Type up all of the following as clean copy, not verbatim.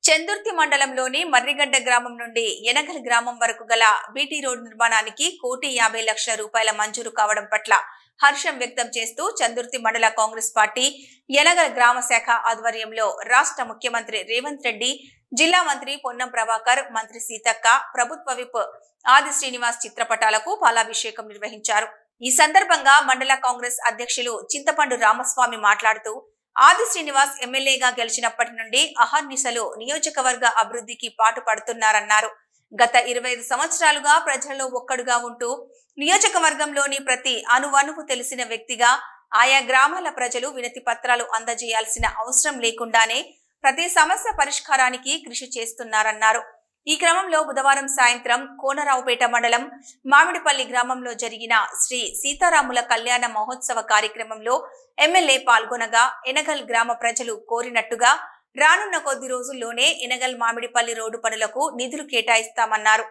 చందుర్తి మండలంలోని మర్రిగడ్డ గ్రామం నుండి ఎనగల్ గ్రామం వరకు గల బీటీ రోడ్ నిర్మాణానికి 1,50,00,000 రూపాయల మంజూరు కావడం పట్ల హర్షం వ్యక్తం చేస్తూ చందుర్తి మండల కాంగ్రెస్ పార్టీ ఎనగల్ గ్రామ శాఖ ఆధ్వర్యంలో రాష్ట్ర ముఖ్యమంత్రి రేవంత్ రెడ్డి, జిల్లా మంత్రి పొన్నం ప్రభాకర్, మంత్రి సీతక్క, ప్రభుత్వ విప్ ఆది శ్రీనివాస్ చిత్రపటాలకు పాలాభిషేకం నిర్వహించారు. ఈ సందర్భంగా మండల కాంగ్రెస్ అధ్యక్షులు చింతపండు రామస్వామి మాట్లాడుతూ ఆది శ్రీనివాస్ ఎమ్మెల్యేగా గెలిచినప్పటి నుండి అహర్నిశలు నియోజకవర్గ అభివృద్ధికి పాటుపడుతున్నారన్నారు. గత 25 సంవత్సరాలుగా ప్రజల్లో ఒక్కడుగా ఉంటూ నియోజకవర్గంలోని ప్రతి అణువణువు తెలిసిన వ్యక్తిగా ఆయా గ్రామాల ప్రజలు వినతి పత్రాలు అందజేయాల్సిన అవసరం లేకుండానే ప్రతి సమస్య పరిష్కారానికి కృషి చేస్తున్నారన్నారు. ఈ క్రమంలో బుధవారం సాయంత్రం కోనరావుపేట మండలం మామిడిపల్లి గ్రామంలో జరిగిన శ్రీ సీతారాముల కళ్యాణ మహోత్సవ కార్యక్రమంలో ఎమ్మెల్యే పాల్గొనగా ఎనగల్ గ్రామ ప్రజలు కోరినట్టుగా రానున్న కొద్ది రోజుల్లోనే ఎనగల్ మామిడిపల్లి రోడ్డు పనులకు నిధులు కేటాయిస్తామన్నారు.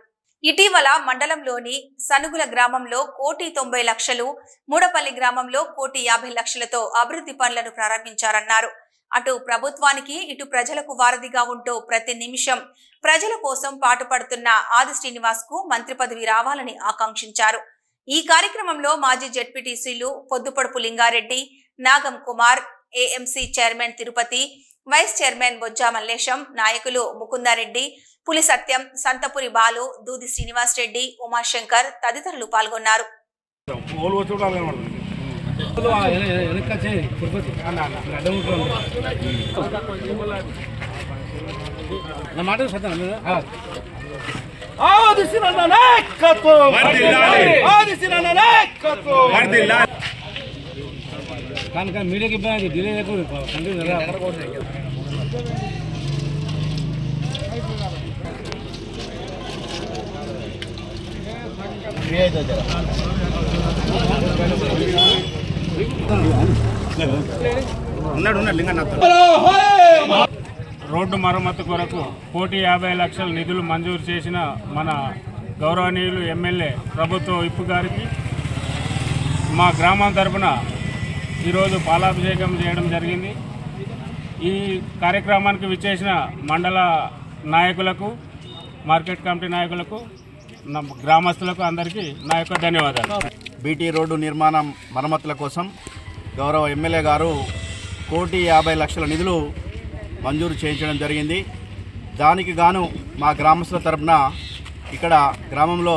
ఇటీవల మండలంలోని సనుగుల గ్రామంలో 1,90,00,000, మూడపల్లి గ్రామంలో 1,50,00,000తో అభివృద్ధి పనులను ప్రారంభించారన్నారు. అటు ప్రభుత్వానికి ఇటు ప్రజలకు వారధిగా ఉంటూ ప్రతి నిమిషం ప్రజల కోసం పాటుపడుతున్న ఆది శ్రీనివాస్ కు మంత్రి పదవి రావాలని ఆకాంక్షించారు. ఈ కార్యక్రమంలో మాజీ జెడ్పీటీసీలు Poddupodupu Lingareddy, Nagam Kumar, AMC chairman Tirupati, vice chairman Bojja Mallesham, నాయకులు ముకుందారెడ్డి, పులి సత్యం, సంతపురి బాలు, దూది శ్రీనివాస్ రెడ్డి, ఉమాశంకర్ తదితరులు పాల్గొన్నారు. మీడియాకి ఇబ్బంది డిలే రోడ్డు మరమ్మతు కొరకు 1,50,00,000 నిధులు మంజూరు చేసిన మన గౌరవనీయులు ఎమ్మెల్యే ప్రభుత్వ విప్ గారికి మా గ్రామం తరఫున ఈరోజు పాలాభిషేకం చేయడం జరిగింది. ఈ కార్యక్రమానికి విచ్చేసిన మండల నాయకులకు, మార్కెట్ కమిటీ నాయకులకు, గ్రామస్తులకు అందరికీ నా యొక్క ధన్యవాదాలు. బీటీ రోడ్డు నిర్మాణం మరమ్మతుల కోసం గౌరవ ఎమ్మెల్యే గారు 1,50,00,000 నిధులు మంజూరు చేయించడం జరిగింది. దానికి గాను మా గ్రామస్తుల తరపున ఇక్కడ గ్రామంలో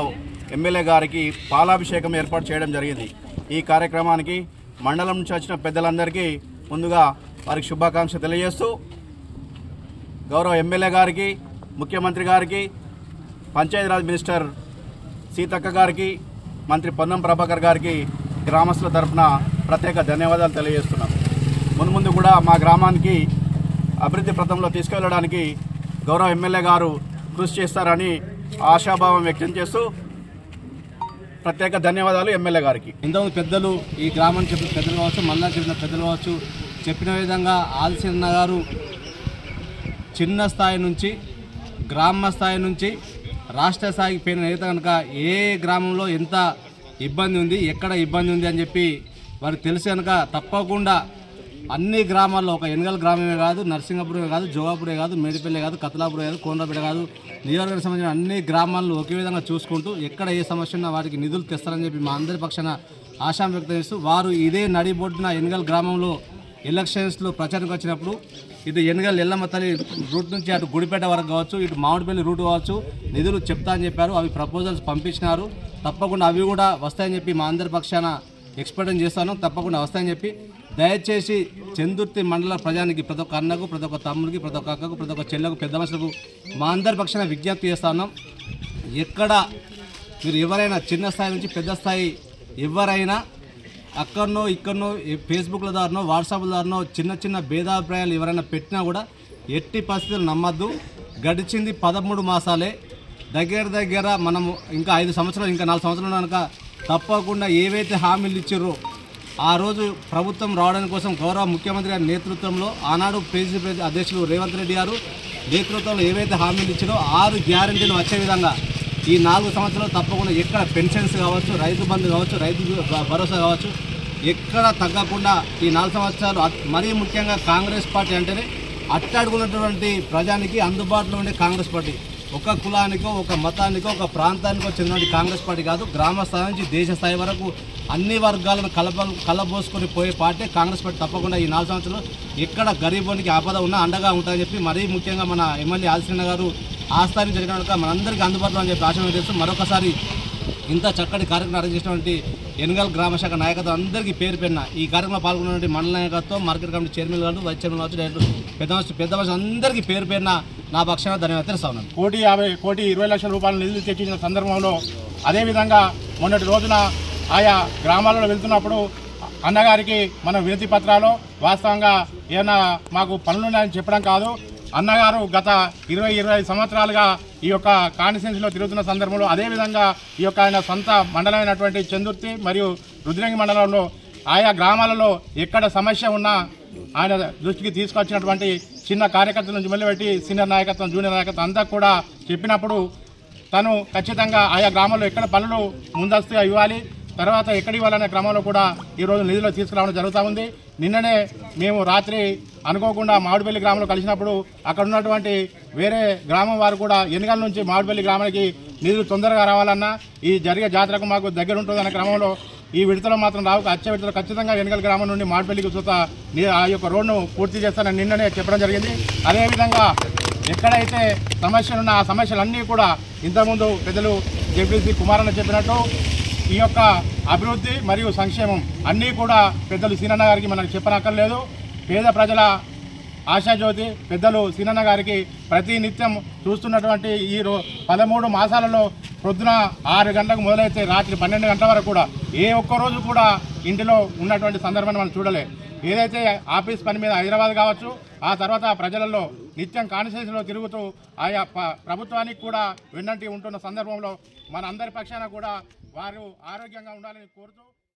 ఎమ్మెల్యే గారికి పాలాభిషేకం ఏర్పాటు చేయడం జరిగింది. ఈ కార్యక్రమానికి మండలం నుంచి వచ్చిన పెద్దలందరికీ ముందుగా వారికి శుభాకాంక్షలు తెలియజేస్తూ గౌరవ ఎమ్మెల్యే గారికి, ముఖ్యమంత్రి గారికి, పంచాయతీరాజ్ మినిస్టర్ సీతక్క గారికి, మంత్రి పొన్నం ప్రభాకర్ గారికి గ్రామస్తుల తరఫున ప్రత్యేక ధన్యవాదాలు తెలియజేస్తున్నాం. ముందు కూడా మా గ్రామానికి అభివృద్ధి పథంలో తీసుకెళ్లడానికి గౌరవ ఎమ్మెల్యే గారు కృషి చేస్తారని ఆశాభావం వ్యక్తం చేస్తూ ప్రత్యేక ధన్యవాదాలు ఎమ్మెల్యే గారికి. ఇంతమంది పెద్దలు, ఈ గ్రామం చెప్పిన పెద్దలు కావచ్చు, మళ్ళా చెప్పిన పెద్దలు కావచ్చు, చెప్పిన విధంగా ఆదిశన్న గారు చిన్న స్థాయి నుంచి, గ్రామ స్థాయి నుంచి రాష్ట్ర స్థాయికి పోయిన నేత కనుక ఏ గ్రామంలో ఎంత ఇబ్బంది ఉంది, ఎక్కడ ఇబ్బంది ఉంది అని చెప్పి వారికి తెలుసు కనుక తప్పకుండా అన్ని గ్రామాల్లో, ఒక ఎనగల్ గ్రామమే కాదు, నర్సింగపురమే కాదు, జోగాపురే కాదు, మేడిపల్లి కాదు, కతలాపురే కాదు, కోనరాపేట కాదు, నియోజకవర్గానికి సంబంధించిన అన్ని గ్రామాలను ఒకే విధంగా చూసుకుంటూ ఎక్కడ ఏ సమస్య ఉన్నా వారికి నిధులు తెస్తారని చెప్పి మా అందరి పక్షాన ఆశాం వ్యక్తం చేస్తూ వారు ఇదే నడిబొడ్డున ఎనగల్ గ్రామంలో ఎలక్షన్స్లో ప్రచారంకి వచ్చినప్పుడు ఇటు ఎనగల్ ఎల్లమ్మ తల్లి రూట్ నుంచి అటు గుడిపేట వరకు కావచ్చు, ఇటు మామిడిపల్లి రూట్ కావచ్చు నిధులు చెప్తా అని చెప్పారు. అవి ప్రపోజల్స్ పంపించినారు. తప్పకుండా అవి కూడా వస్తాయని చెప్పి మా అందరి పక్షాన ఎక్స్పెక్ట్ చేస్తాను. తప్పకుండా వస్తాయని చెప్పి దయచేసి చందుర్తి మండల ప్రజానికి, ప్రతి ఒక్క అన్నకు, ప్రతి ఒక్క తమ్ముడికి, ప్రతి ఒక్క అక్కకు, ప్రతి ఒక్క చెల్లెకు, పెద్ద మనుషులకు మా అందరి పక్షాన విజ్ఞప్తి చేస్తా ఉన్నాం. ఎక్కడ మీరు ఎవరైనా చిన్న స్థాయి నుంచి పెద్ద స్థాయి ఎవరైనా అక్కడనో ఇక్కడనో ఫేస్బుక్ల ద్వారానో వాట్సాప్ల ద్వారానో చిన్న చిన్న భేదాభిప్రాయాలు ఎవరైనా పెట్టినా కూడా ఎట్టి పరిస్థితులు నమ్మద్దు. గడిచింది 13 మాసాలే. దగ్గర మనము ఇంకా 5 సంవత్సరాలు, ఇంకా 4 సంవత్సరాలు కనుక తప్పకుండా ఏవైతే హామీలు ఇచ్చారో ఆ రోజు ప్రభుత్వం రావడానికి కోసం గౌరవ ముఖ్యమంత్రి గారి నేతృత్వంలో ఆనాడు పిసిసి అధ్యక్షులు రేవంత్ రెడ్డి గారు నేతృత్వంలో ఏవైతే హామీలు ఇచ్చారో 6 గ్యారెంటీలు వచ్చే విధంగా ఈ 4 సంవత్సరాలు తప్పకుండా ఎక్కడ పెన్షన్స్ కావచ్చు, రైతు బంధు కావచ్చు, రైతు భరోసా కావచ్చు, ఎక్కడ తగ్గకుండా ఈ 4 సంవత్సరాలు మరీ ముఖ్యంగా కాంగ్రెస్ పార్టీ అంటేనే అట్టడుగున్నటువంటి ప్రజానికి అందుబాటులో ఉండే కాంగ్రెస్ పార్టీ. ఒక కులానికో ఒక మతానికో ఒక ప్రాంతానికో చెందినటువంటి కాంగ్రెస్ పార్టీ కాదు, గ్రామ స్థాయి నుంచి దేశ స్థాయి వరకు అన్ని వర్గాలను కలబోసుకొని పోయే పార్టీ కాంగ్రెస్ పార్టీ. తప్పకుండా ఈ 4 సంవత్సరాలు ఎక్కడ గరీబోనికి ఆపద ఉన్నా అండగా ఉంటాయని చెప్పి, మరీ ముఖ్యంగా మన ఎమ్మెల్యే ఆదిశ్రీన్న గారు ఆ స్థాయి జరిగిన మనందరికీ అందుబాటులో అని చెప్పి ఆశ తెలుసు. మరొకసారి ఇంత చక్కటి కార్యక్రమం అరేంజ్ చేసినటువంటి ఎనగల్ గ్రామ శాఖ నాయకత్వం అందరికీ పేరు పెరిగిన ఈ కార్యక్రమంలో పాల్గొన్నటువంటి మండల నాయకత్వం, మార్కెట్ కమిటీ చైర్మన్ గారు, వైస్ చైర్మన్ కావచ్చు, డైరెక్టర్ పెద్ద మనుషులు అందరికీ పేరు పేరున నా పక్షాన ధన్యవాదాలు తెలుస్తా ఉన్నాను. 1,50,20,00,000 రూపాయల నిధులు తెచ్చిన సందర్భంలో అదేవిధంగా మొన్నటి రోజున ఆయా గ్రామాలలో వెళ్తున్నప్పుడు అన్నగారికి మన వినతి పత్రాలు వాస్తవంగా ఏమైనా మాకు పనులున్నాయని చెప్పడం కాదు, అన్నగారు గత 20-25 సంవత్సరాలుగా ఈ యొక్క కాన్స్టిట్యున్సీలో తిరుగుతున్న సందర్భంలో అదేవిధంగా ఈ యొక్క ఆయన సొంత మండలమైనటువంటి చందుర్తి మరియు రుద్రంగి మండలంలో ఆయా గ్రామాలలో ఎక్కడ సమస్య ఉన్నా ఆయన దృష్టికి తీసుకొచ్చినటువంటి చిన్న కార్యకర్తల నుంచి మొదలుపెట్టి సీనియర్ నాయకత్వం, జూనియర్ నాయకత్వం అంతా కూడా చెప్పినప్పుడు తను ఖచ్చితంగా ఆయా గ్రామాల్లో ఎక్కడ పనులు ముందస్తుగా ఇవ్వాలి, తర్వాత ఎక్కడి ఇవ్వాలనే క్రమంలో కూడా ఈరోజు నిధులు తీసుకురావడం జరుగుతూ ఉంది. నిన్ననే మేము రాత్రి అనుకోకుండా మామిడిపల్లి గ్రామంలో కలిసినప్పుడు అక్కడ ఉన్నటువంటి వేరే గ్రామం వారు కూడా ఎనగల నుంచి మామిడిపల్లి గ్రామానికి నిధులు తొందరగా రావాలన్నా ఈ జరిగే జాతరకు మాకు దగ్గర ఉంటుందన్న క్రమంలో ఈ విడతలో మాత్రం రావు, వచ్చే విడతలో ఖచ్చితంగా ఎనగల గ్రామం నుండి మామిడిపల్లికి చూత ఆ యొక్క రోడ్ను పూర్తి చేస్తానని నిన్ననే చెప్పడం జరిగింది. అదేవిధంగా ఎక్కడైతే సమస్యలున్నా ఆ సమస్యలన్నీ కూడా ఇంతకుముందు పెద్దలు జెడ్పీసీ కుమారన్న చెప్పినట్టు ఈ యొక్క అభివృద్ధి మరియు సంక్షేమం అన్నీ కూడా పెద్దలు సీనన్న గారికి మనకు చెప్పనక్కర్లేదు. పేద ప్రజల ఆశాజ్యోతి పెద్దలు సీనన్న గారికి ప్రతి నిత్యం చూస్తున్నటువంటి ఈ 13 మాసాలలో పొద్దున 6 గంటలకు మొదలైతే రాత్రి 12 గంటల వరకు కూడా ఏ ఒక్కరోజు కూడా ఇంటిలో ఉన్నటువంటి సందర్భాన్ని మనం చూడలే. ఏదైతే ఆఫీస్ పని మీద హైదరాబాద్ కావచ్చు, ఆ తర్వాత ప్రజలలో నిత్యం కాన్స్టిట్యున్సీలో తిరుగుతూ ఆయా ప్రభుత్వానికి కూడా వెన్నంటి ఉంటున్న సందర్భంలో మన అందరి పక్షాన కూడా వారు ఆరోగ్యంగా ఉండాలని కోరుతూ